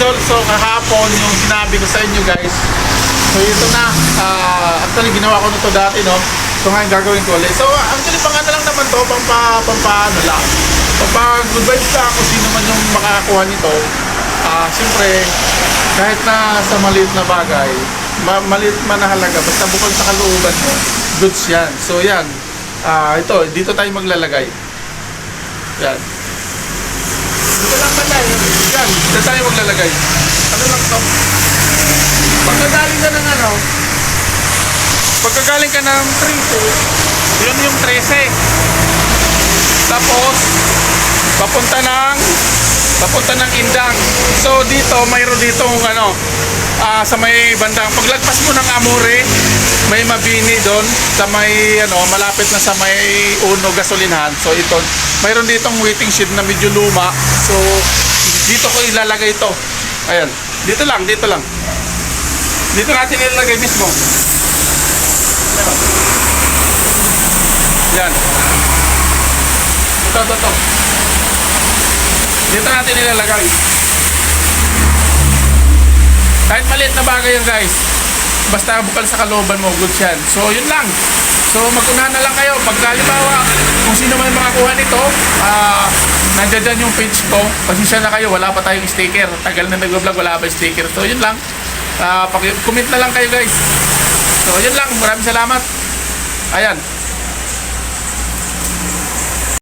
idol, so kahapon yung sinabi ko sa inyo guys. So ito na, actually ginawa ko na to dati, no? So ngayon gagawin ko ulit. So actually pang ano lang naman to, pampaano lang. Pampa-good vibes ka kung sino man yung makakakuha nito. Siyempre, kahit na sa maliit na bagay, maliit man na halaga, basta bukod sa kalooban mo, goods yan. So yan, ito, dito tayo maglalagay. Yan. Dito lang pala, yan, dito tayo maglalagay. Ano lang to? Pagkagaling ka ng ano, pagkagaling ka ng 13, yun yung 13. Tapos, papunta ng Indang. So dito, mayroon dito ano, sa may bandang, paglagpas mo ng Amore, may Mabini doon, sa may ano, malapit na sa may Uno gasolinahan. So ito, mayroon ditong waiting shed na medyo luma. So dito ko ilalagay ito. Ayan, dito lang. Dito natin ilalagay mismo. Yan. Ito. Dito natin ilalagay. Kahit maliit na bagay yan guys, basta bukal sa kalooban mo, good yan. So yun lang. So mag-unahan na lang kayo. Pag halimbawa, kung sino man makakuha nito, nandiyan dyan yung page ko. Pasensya na kayo, wala pa tayong sticker. Tagal na nag-vlog, wala pa yung sticker. So yun lang. Comment na lang kayo guys. So yun lang, maraming salamat. Ayan.